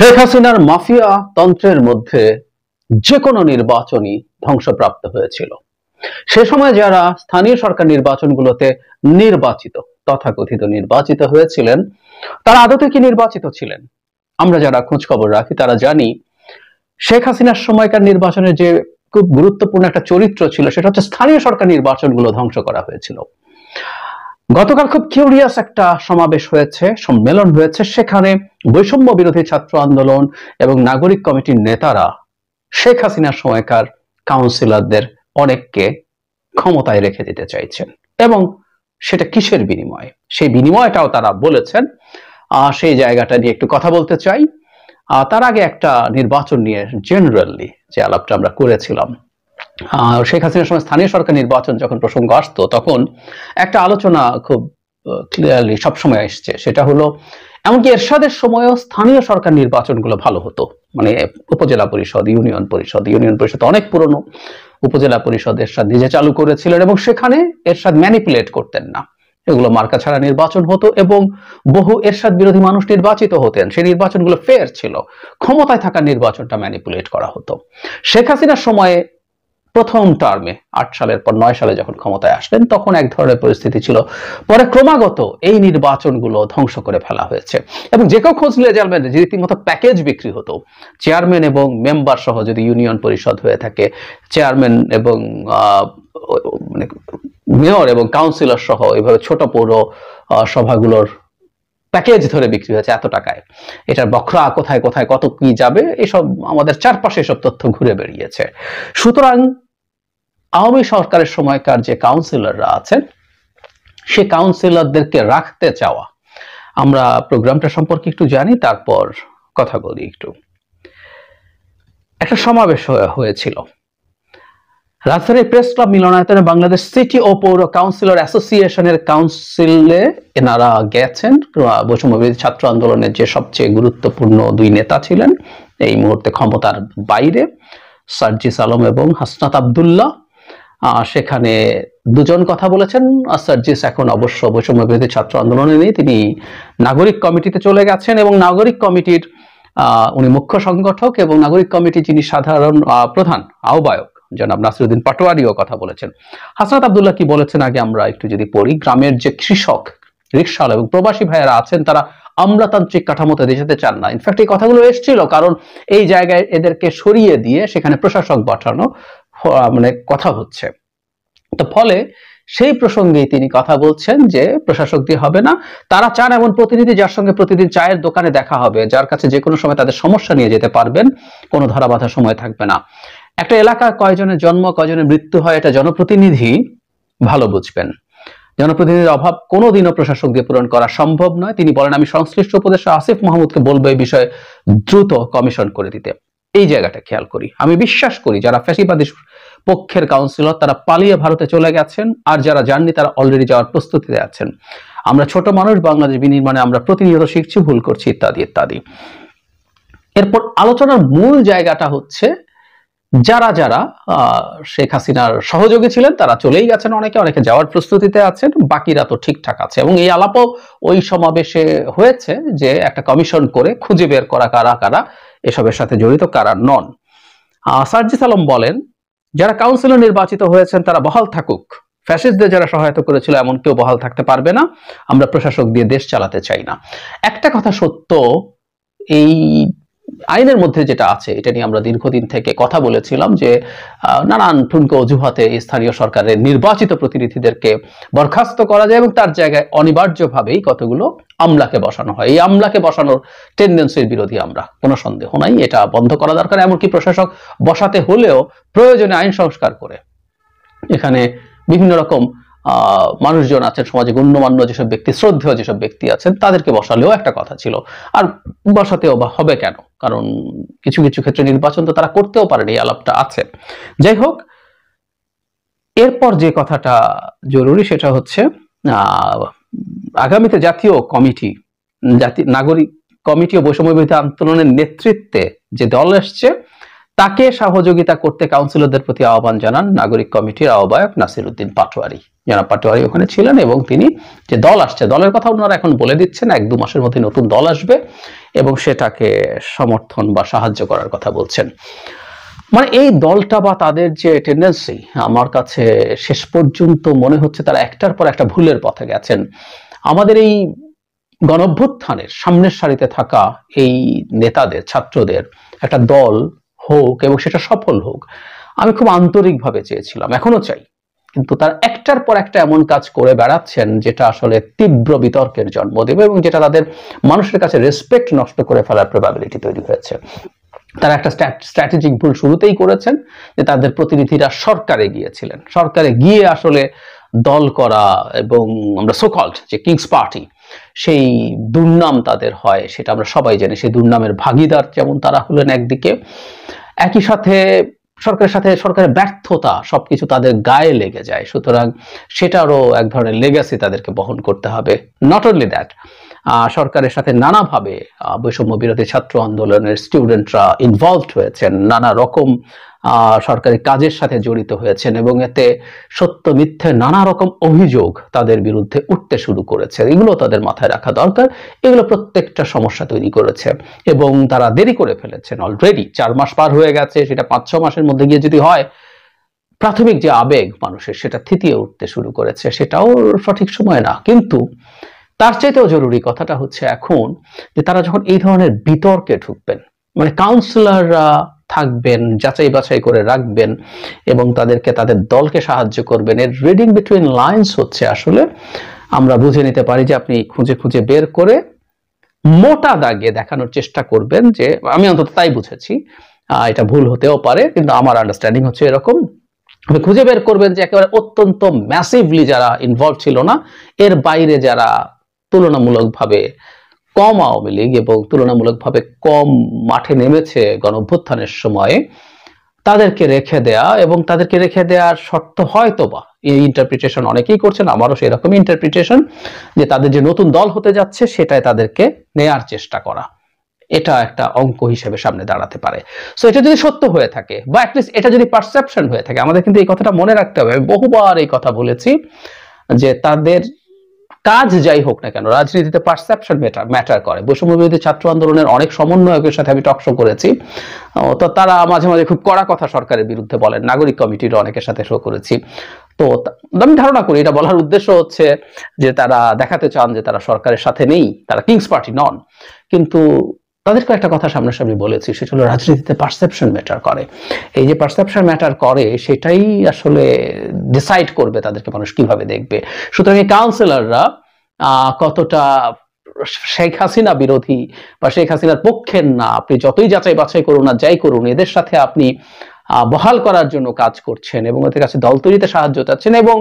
শেখ হাসিনার মাফিয়া তন্ত্রের মধ্যে যে কোনো নির্বাচনই ধ্বংসপ্রাপ্ত হয়েছিল। সে সময় যারা স্থানীয় সরকার নির্বাচনগুলোতে নির্বাচিত, তথাকথিত নির্বাচিত হয়েছিলেন, তারা আদতে কি নির্বাচিত ছিলেন? আমরা যারা খোঁজ খবর রাখি তারা জানি শেখ হাসিনার সময়কার নির্বাচনের যে খুব গুরুত্বপূর্ণ একটা চরিত্র ছিল সেটা হচ্ছে স্থানীয় সরকার নির্বাচনগুলো ধ্বংস করা হয়েছিল। গতকাল খুব কিউরিয়াস একটা সমাবেশ হয়েছে, সম্মেলন হয়েছে। সেখানে বৈষম্য বিরোধী ছাত্র আন্দোলন এবং নাগরিক কমিটির নেতারা শেখ হাসিনার সময়কার কাউন্সিলরদের অনেককে ক্ষমতায় রেখে দিতে চাইছেন, এবং সেটা কিসের বিনিময়ে, সেই বিনিময়টাও তারা বলেছেন। সেই জায়গাটা নিয়ে একটু কথা বলতে চাই। তার আগে একটা নির্বাচন নিয়ে জেনারেলি যে আলাপটা আমরা করেছিলাম, শেখ হাসিনার সময় স্থানীয় সরকার নির্বাচন যখন প্রসঙ্গ আসতো তখন একটা আলোচনা খুব ক্লিয়ারলি সবসময় আসছে, সেটা হলো এমনকি এরশাদের সময়ও স্থানীয় সরকার নির্বাচনগুলো ভালো হতো। মানে উপজেলা পরিষদ, ইউনিয়ন পরিষদ অনেক পুরনো। উপজেলা পরিষদ এরশাদ নিজে চালু করেছিলেন এবং সেখানে এরশাদ ম্যানিপুলেট করতেন না, এগুলো মার্কা ছাড়া নির্বাচন হতো এবং বহু এরশাদ বিরোধী মানুষ নির্বাচিত হতেন। সেই নির্বাচনগুলো ফেয়ার ছিল, ক্ষমতায় থাকা নির্বাচনটা ম্যানিপুলেট করা হতো। শেখ হাসিনার সময়ে প্রথম টার্মে 8 সালের পর 9 সালে যখন ক্ষমতায় আসলেন তখন এক ধরনের পরিস্থিতি ছিল। পরে ক্রমাগত এই নির্বাচনগুলো ধ্বংস করে ফেলা হয়েছে এবং যে কেউ খোঁজ নিয়ে জানবেন যে রীতিমতো প্যাকেজ বিক্রি হতো। চেয়ারম্যান এবং মেম্বার সহ যদি ইউনিয়ন পরিষদ হয়ে থাকে, চেয়ারম্যান এবং মানে মেয়র এবং কাউন্সিলর সহ এইভাবে ছোট পৌর সভাগুলোর প্যাকেজ ধরে বিক্রি হয়েছে এত টাকায়। এটার বখরা কোথায় কোথায় কত কি যাবে, এসব আমাদের চারপাশে এসব তথ্য ঘুরে বেরিয়েছে। সুতরাং আওয়ামী সরকারের সময়কার যে কাউন্সিলররা আছেন, সে কাউন্সিলরদেরকে রাখতে চাওয়া, আমরা প্রোগ্রামটা সম্পর্কে একটু জানি, তারপর কথা বলি একটু। একটা সমাবেশ হয়েছিল রাজধানীর প্রেস ক্লাব মিলনায়তনে, বাংলাদেশ সিটি ও পৌর কাউন্সিলর অ্যাসোসিয়েশনের কাউন্সিলে এনারা গেছেন। বৈষম্য বিরোধী ছাত্র আন্দোলনের যে সবচেয়ে গুরুত্বপূর্ণ দুই নেতা ছিলেন এই মুহূর্তে ক্ষমতার বাইরে, সার্জিস আলম এবং হাসনাত আব্দুল্লাহ, সেখানে দুজন কথা বলেছেন। সার্জিস এখন অবশ্য বৈষম্য বিরোধী ছাত্র আন্দোলনে নেই, তিনি নাগরিক কমিটিতে চলে গেছেন এবং নাগরিক কমিটির উনি মুখ্য সংগঠক এবং নাগরিক কমিটির যিনি সাধারণ প্রধান আহ্বায়ক জনাব নাসিরউদ্দিন পাটোয়ারিও কথা বলেছেন। হাসনাত আব্দুল্লাহ কি বলেছেন আগে আমরা একটু যদি পড়ি। গ্রামের যে কৃষক, রিকশাওয়ালা এবং প্রবাসী ভাইয়েরা আছেন তারা আমলাতান্ত্রিক কাঠামোতে যেতে চান না। ইনফ্যাক্ট এই কথাগুলো এসেছিল কারণ এই জায়গায় এদেরকে সরিয়ে দিয়ে সেখানে প্রশাসক পাঠানো মানে কথা হচ্ছে। তো ফলে সেই প্রসঙ্গে তিনি কথা বলছেন যে প্রশাসক দিয়ে হবে না, তারা চান এমন প্রতিনিধি যার সঙ্গে প্রতিদিন চায়ের দোকানে দেখা হবে, যার কাছে যে কোনো সময় তাদের সমস্যা নিয়ে যেতে পারবেন, কোনো ধরাবাধা সময় থাকবে না। একটা এলাকায় কয়জনের জন্ম কয়জনের মৃত্যু হয় এটা জনপ্রতিনিধি ভালো বুঝবেন। জনপ্রতিনিধির অভাব কোনোদিনও প্রশাসক দিয়ে পূরণ করা সম্ভব নয়। তিনি বলেন, আমি সংশ্লিষ্ট উপদেষ্টা আসিফ মাহমুদকে বলবো এই বিষয়ে দ্রুত কমিশন করে দিতে। এই জায়গাটা খেয়াল করি। আমি বিশ্বাস করি যারা ফ্যাসিবাদী পক্ষের কাউন্সিলর তারা পালিয়ে ভারতে চলে গেছেন, আর যারা যাননি তারা অলরেডি যাওয়ার প্রস্তুতিতে আছেন। আমরা ছোট মানুষ, বাংলাদেশ বিনির্মাণে আমরা প্রতিনিয়ত শিখছি, ভুল করছি, ইত্যাদি ইত্যাদি। এরপর আলোচনার মূল জায়গাটা হচ্ছে যারা যারা শেখ হাসিনার সহযোগী ছিলেন তারা চলেই গেছেন, অনেকে যাওয়ার প্রস্তুতিতে আছেন, বাকিরা তো ঠিকঠাক আছে। এবং এই আলাপও ওই সমাবেশে হয়েছে যে একটা কমিশন করে খুঁজে বের করা কারা কারা এসবের সাথে জড়িত, কারা নন। সার্জিস আলম বলেন, যারা কাউন্সিলর নির্বাচিত হয়েছেন তারা বহাল থাকুক, ফ্যাসিস্টদের যারা সহায়তা করেছিল এমন কেউ বহাল থাকতে পারবে না, আমরা প্রশাসক দিয়ে দেশ চালাতে চাই না। একটা কথা সত্য, এই আইনের মধ্যে যেটা আছে এটা নিয়ে আমরা দীর্ঘদিন থেকে কথা বলেছিলাম যে নানান ঠুনকো অজুহাতে স্থানীয় সরকারের নির্বাচিত প্রতিনিধিদেরকে বরখাস্ত করা যায় এবং তার জায়গায় অনিবার্যভাবেই কতগুলো আমলাকে বসানো হয়। এই আমলাকে বসানোর টেন্ডেন্সির বিরোধী আমরা, কোনো সন্দেহ নাই, এটা বন্ধ করা দরকার। এমনকি প্রশাসক বসাতে হলেও প্রয়োজনে আইন সংস্কার করে এখানে বিভিন্ন রকম মানুষজন আছেন, সমাজে গণ্যমান্য যেসব ব্যক্তি, শ্রদ্ধেয় যেসব ব্যক্তি আছেন তাদেরকে বসালেও একটা কথা ছিল। আর বসাতেও বা হবে কেন, কারণ কিছু কিছু ক্ষেত্রে নির্বাচন তো তারা করতেও পারেন, এই আলাপটা আছে। যাই হোক, এরপর যে কথাটা জরুরি সেটা হচ্ছে আগামীতে জাতীয় কমিটি, নাগরিক কমিটি ও বৈষম্য বিরোধী আন্দোলনের নেতৃত্বে যে দল এসছে তাকে সহযোগিতা করতে কাউন্সিলরদের প্রতি আহ্বান জানান নাগরিক কমিটির আহ্বায়ক নাসির উদ্দিন পাটোয়ারি। জনাব পাটোয়ারি ওখানে ছিলেন এবং তিনি যে দল আসছে, দলের কথা ওনারা এখন বলে দিচ্ছেন, 1-2 মাসের মধ্যে নতুন দল আসবে এবং সেটাকে সমর্থন বা সাহায্য করার কথা বলছেন। মানে এই দলটা বা তাদের যে টেন্ডেন্সি, আমার কাছে শেষ পর্যন্ত মনে হচ্ছে তারা একটার পর একটা ভুলের পথে গেছেন। আমাদের এই গণঅভ্যুত্থানের সামনের সারিতে থাকা এই নেতাদের, ছাত্রদের একটা দল হোক এবং সেটা সফল হোক, আমি খুব আন্তরিকভাবে চেয়েছিলাম, এখনো চাই। কিন্তু তার একটার পর একটা এমন কাজ করে বেড়াচ্ছেন যেটা আসলে তীব্র বিতর্কের জন্ম দেবে এবং যেটা তাদের মানুষের কাছে রেসপেক্ট নষ্ট করে ফেলার প্রবাবিলিটি তৈরি হয়েছে। তারা একটা স্ট্র্যাটেজিক ভুল শুরুতেই করেছেন যে তাদের প্রতিনিধিরা সরকারে গিয়েছিলেন, সরকারে গিয়ে আসলে দল করা এবং আমরা সোকল্ড যে কিংস পার্টি, সেই দুর্নাম তাদের হয়, সেটা আমরা সবাই জানি। সেই দুর্নামের ভাগিদার যেমন তারা হলেন একদিকে, একই সাথে সরকারের সাথে সরকারের ব্যর্থতা সবকিছু তাদের গায়ে লেগে যায়। সুতরাং সেটারও এক ধরনের লেগাসি তাদেরকে বহন করতে হবে। নট অনলি দ্যাট, সরকারের সাথে নানাভাবে বৈষম্য বিরোধী ছাত্র আন্দোলনের স্টুডেন্টরা ইনভলভড হয়েছেন, নানা রকম সরকারি কাজের সাথে জড়িত হয়েছেন এবং এতে সত্য মিথ্যে নানা রকম অভিযোগ তাদের বিরুদ্ধে উঠতে শুরু করেছে। এগুলো তাদের মাথায় রাখা দরকার। এগুলো প্রত্যেকটা সমস্যা তৈরি করেছে এবং তারা দেরি করে ফেলেছেন। অলরেডি 4 মাস পার হয়ে গেছে, সেটা 5-6 মাসের মধ্যে গিয়ে যদি হয়, প্রাথমিক যে আবেগ মানুষের সেটা থিতিয়ে উঠতে শুরু করেছে, সেটাও সঠিক সময় না। কিন্তু তার চাইতেও জরুরি কথাটা হচ্ছে এখন যে তারা যখন এই ধরনের বিতর্কে ঢুকবেন, মানে কাউন্সিলররা থাকবেন, যাচাই বাছাই করে রাখবেন এবং তাদেরকে, তাদের দলকে সাহায্য করবেন। এর রিডিং বিটুইন লাইনস হচ্ছে আসলে আমরা বুঝে নিতে পারি যে আপনি খুঁজে খুঁজে বের করে মোটা দাগে দেখানোর চেষ্টা করবেন যে, আমি অন্তত তাই বুঝেছি, এটা ভুল হতেও পারে কিন্তু আমার আন্ডারস্ট্যান্ডিং হচ্ছে এরকম, আপনি খুঁজে বের করবেন যে একেবারে অত্যন্ত ম্যাসিভলি যারা ইনভলভ ছিল না, এর বাইরে যারা তুলনামূলকভাবে কম আওয়ামী লীগ এবং তুলনামূলকভাবে কম মাঠে নেমেছে গণঅভ্যুত্থানের সময়ে, তাদেরকে রেখে দেয়া এবং তাদেরকে রেখে দেওয়ার শর্ত হয়তোবা, এই ইন্টারপ্রিটেশন অনেকেই করছেন, আমারও সেরকম ইন্টারপ্রিটেশন, যে তাদের যে নতুন দল হতে যাচ্ছে সেটাই তাদেরকে নেয়ার চেষ্টা করা। এটা একটা অঙ্ক হিসেবে সামনে দাঁড়াতে পারে। সো এটা যদি সত্য হয়ে থাকে বা অ্যাটলিস্ট এটা যদি পারসেপশন হয়ে থাকে, আমাদের কিন্তু এই কথাটা মনে রাখতে হবে, আমি বহুবার এই কথা বলেছি যে তাদের কাজ যাই হোক না কেন, রাজনীতিতে পারসেপশন ম্যাটার করে। বৈষম্য বিরোধী ছাত্র আন্দোলনের অনেক সমন্বয়কের সাথে আমি টকশো করেছি, তো তারা মাঝে মাঝে খুব কড়া কথা সরকারের বিরুদ্ধে বলেন, নাগরিক কমিটির অনেকের সাথে শো করেছি। তো আমি ধারণা করি এটা বলার উদ্দেশ্য হচ্ছে যে তারা দেখাতে চান যে তারা সরকারের সাথে নেই, তারা কিংস পার্টি নন। কিন্তু তাদেরকে একটা কথা সামনাসামনি বলেছি, সেটা হলো রাজনীতিতে পারসেপশন ম্যাটার করে। এই যে পারসেপশন ম্যাটার করে, সেটাই আসলে ডিসাইড করবে তাদেরকে মানুষ কিভাবে দেখবে। সুতরাং এই কাউন্সিলররা কতটা শেখ হাসিনা বিরোধী বা শেখ হাসিনার পক্ষের না, আপনি যতই যাচাই বাছাই করুন আর যাই করুন, এদের সাথে আপনি বহাল করার জন্য কাজ করছেন এবং ওদের কাছে দল তৈরিতে সাহায্য চাচ্ছেন। এবং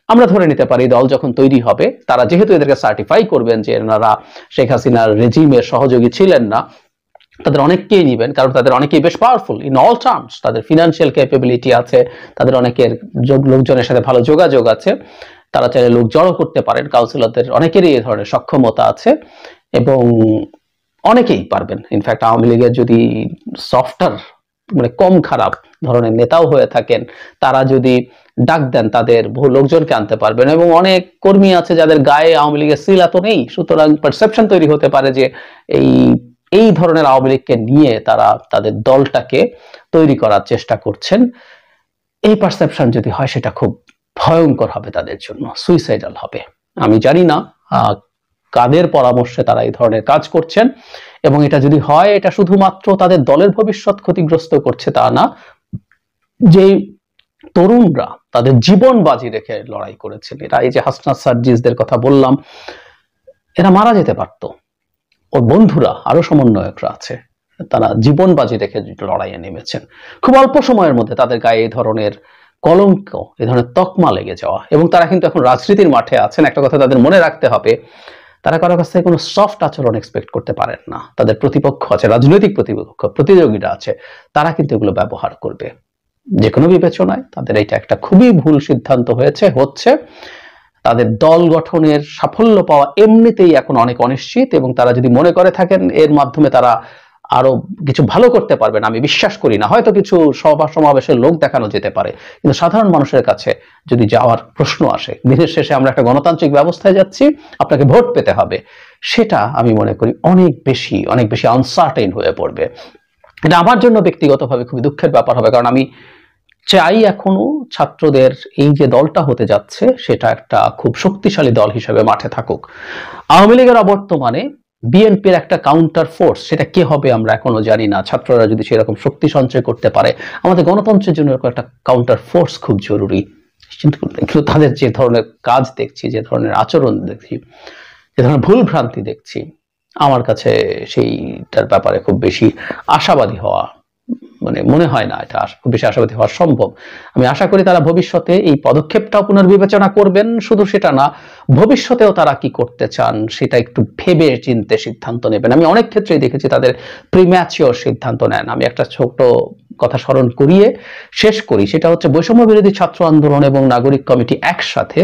আমরা ধরে নিতে পারি দল যখন তৈরি হবে, তারা যেহেতু এদেরকে সার্টিফাই করবেন যে এনারা শেখ হাসিনার রেজিমের সহযোগী ছিলেন না, তাদের অনেককেই নিবেন, কারণ তাদের অনেকেই বেশ পাওয়ারফুল ইন অল টার্মস, তাদের ফিনান্সিয়াল ক্যাপাবিলিটি আছে, তাদের অনেকের লোকজনের সাথে ভালো যোগাযোগ আছে, তারা চাইলে লোক জড়ো করতে পারেন। কাউন্সিলরদের অনেকেরই এই ধরনের সক্ষমতা আছে এবং অনেকেই পারবেন। ইনফ্যাক্ট আওয়ামী লীগের যদি সফটওয়্যার মানে কম খারাপ ধরনের নেতাও হয়ে থাকেন, তারা যদি ডাক দেন তাদের বহু লোকজনকে আনতে পারবেন। এবং অনেক কর্মী আছে যাদের গায়ে আওয়ামী লীগের সিল এত নেই, সুতরাং পারসেপশন তৈরি হতে পারে যে এই ধরনের আওয়ামী লীগকে নিয়ে তারা তাদের দলটাকে তৈরি করার চেষ্টা করছেন। এই পারসেপশন যদি হয়, সেটা খুব ভয়ঙ্কর হবে তাদের জন্য, সুইসাইডাল হবে। আমি জানি না কাদের পরামর্শে তারা এই ধরনের কাজ করছেন, এবং এটা যদি হয়, এটা শুধুমাত্র তাদের দলের ভবিষ্যৎ ক্ষতিগ্রস্ত করছে তা না, যে তরুণরা তাদের জীবন বাজি রেখে লড়াই করেছেন, এরা এই যে হাসনাত সার্জিসদের কথা বললাম, এরা মারা যেতে পারত, ওর বন্ধুরা আরো সমন্বয়করা আছে, তারা জীবন বাজি রেখে লড়াইয়ে নেমেছেন। খুব অল্প সময়ের মধ্যে তাদের গায়ে এই ধরনের কলঙ্ক, এই ধরনের তকমা লেগে যাওয়া, এবং তারা কিন্তু এখন রাজনীতির মাঠে আছেন। একটা কথা তাদের মনে রাখতে হবে, তারা কারো কাছ থেকে কোনো সফট আচরণ এক্সপেক্ট করতে পারেন না। তাদের প্রতিপক্ষ আছে, রাজনৈতিক প্রতিপক্ষ, প্রতিযোগীরা আছে, তারা কিন্তু এগুলো ব্যবহার করবে যে কোনো বিবেচনায়। তাদের এটা একটা খুবই ভুল সিদ্ধান্ত হচ্ছে। তাদের দল গঠনের সাফল্য পাওয়া এমনিতেই এখন অনেক অনিশ্চিত, এবং তারা যদি মনে করে থাকেন এর মাধ্যমে তারা আরো কিছু ভালো করতে পারবেন আমি বিশ্বাস করি না। হয়তো কিছু সভা সমাবেশের লোক দেখানো যেতে পারে, কিন্তু সাধারণ মানুষের কাছে যদি যাওয়ার প্রশ্ন আসে, দিনের শেষে আমরা একটা গণতান্ত্রিক ব্যবস্থায় যাচ্ছি, আপনাকে ভোট পেতে হবে, সেটা আমি মনে করি অনেক বেশি আনসার্টেন হয়ে পড়বে। এটা আমার জন্য ব্যক্তিগতভাবে খুবই দুঃখের ব্যাপার হবে, কারণ আমি চাই এখনো ছাত্রদের এই যে দলটা হতে যাচ্ছে সেটা একটা খুব শক্তিশালী দল হিসেবে মাঠে থাকুক। আওয়ামী লীগের অবর্তমানে বিএনপির একটা কাউন্টার ফোর্স, সেটা কে হবে আমরা এখনো জানি না। ছাত্ররা যদি সেরকম শক্তি সঞ্চয় করতে পারে, আমাদের গণতন্ত্রের জন্য একটা কাউন্টার ফোর্স খুব জরুরি। কিন্তু তাদের যে ধরনের কাজ দেখছি, যে ধরনের আচরণ দেখছি, যে ধরনের ভুল ভ্রান্তি দেখছি, আমার কাছে সেইটার ব্যাপারে খুব বেশি আশাবাদী হওয়া মনে হয় না এটা খুব বেশি আশাবাদী হওয়া সম্ভব। আমি আশা করি তারা ভবিষ্যতে এই পদক্ষেপটাও পুনর্বিবেচনা করবেন, শুধু সেটা না, ভবিষ্যতেও তারা কি করতে চান সেটা একটু ভেবে চিন্তে সিদ্ধান্ত নেবেন। আমি অনেক ক্ষেত্রেই দেখেছি তাদের প্রিম্যাচিওর সিদ্ধান্ত নেন। আমি একটা ছোট কথা স্মরণ করিয়ে শেষ করি, সেটা হচ্ছে বৈষম্য বিরোধী ছাত্র আন্দোলন এবং নাগরিক কমিটি একসাথে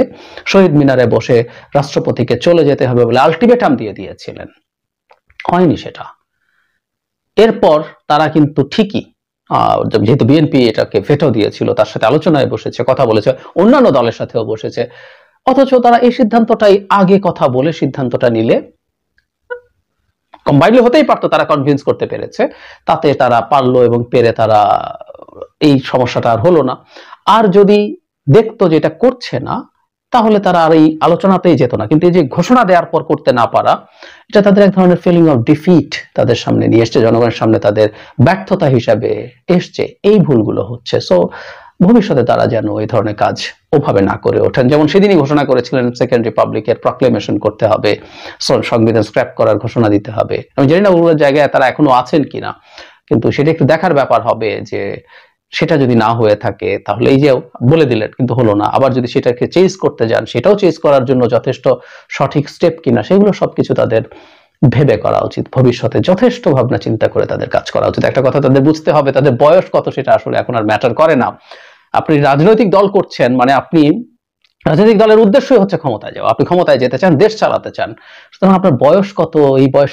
শহীদ মিনারে বসে রাষ্ট্রপতিকে চলে যেতে হবে বলে আলটিমেটাম দিয়ে দিয়েছিলেন, হয়নি সেটা। এরপর তারা কিন্তু ঠিকই, যেহেতু বিএনপি এটাকে ভেটো দিয়েছিল, তার সাথে আলোচনায় বসেছে, কথা বলেছে, অন্যান্য দলের সাথেও বসেছে, অথচ তারা এই সিদ্ধান্তটাই আগে কথা বলে সিদ্ধান্তটা নিলে কম্বাইন্ডলি হতেই পারতো, তারা কনভিন্স করতে পেরেছে, তাতে তারা পারলো এবং পেরে তারা এই সমস্যাটা আর হলো না। আর যদি দেখতো যে এটা করছে না, তাহলে তারা আর এই আলোচনাতেই যেত না। কিন্তু এই যে ঘোষণা দেওয়ার পর করতে না পারা, এটা তাদের এক ধরনের ফিলিং অফ ডিফিট তাদের সামনে নিয়ে এসছে, জনগণের সামনে তাদের ব্যর্থতা হিসাবে এসছে। এই ভুলগুলো হচ্ছে। সো ভবিষ্যতে তারা যেন এই ধরনের কাজ ওভাবে না করে ওঠেন। যেমন সেদিনই ঘোষণা করেছিলেন সেকেন্ড রিপাবলিকের প্রক্লেমেশন করতে হবে, সংবিধান স্ক্র্যাপ করার ঘোষণা দিতে হবে। আমি জানি না ওগুলোর জায়গায় তারা এখনো আছেন কিনা, কিন্তু সেটা একটু দেখার ব্যাপার হবে যে সেটা যদি না হয়ে থাকে তাহলে এই যে বলে দিলেন কিন্তু হলো না, আবার যদি সেটাকে চেঞ্জ করতে যান, সেটাও চেঞ্জ করার জন্য যথেষ্ট সঠিক স্টেপ কিনা, সেগুলো সবকিছু তাদের ভেবে করা উচিত। ভবিষ্যতে যথেষ্ট ভাবনা চিন্তা করে তাদের কাজ করা উচিত। একটা কথা তাদের বুঝতে হবে, তাদের বয়স কত সেটা আসলে এখন আর ম্যাটার করে না। আপনি রাজনৈতিক দল করছেন মানে আপনি রাজনৈতিক দলের উদ্দেশ্যই হচ্ছে ক্ষমতায় যাওয়া, আপনি ক্ষমতায় যেতে চান, দেশ চালাতে চান, সুতরাং আপনার বয়স কত, এই বয়স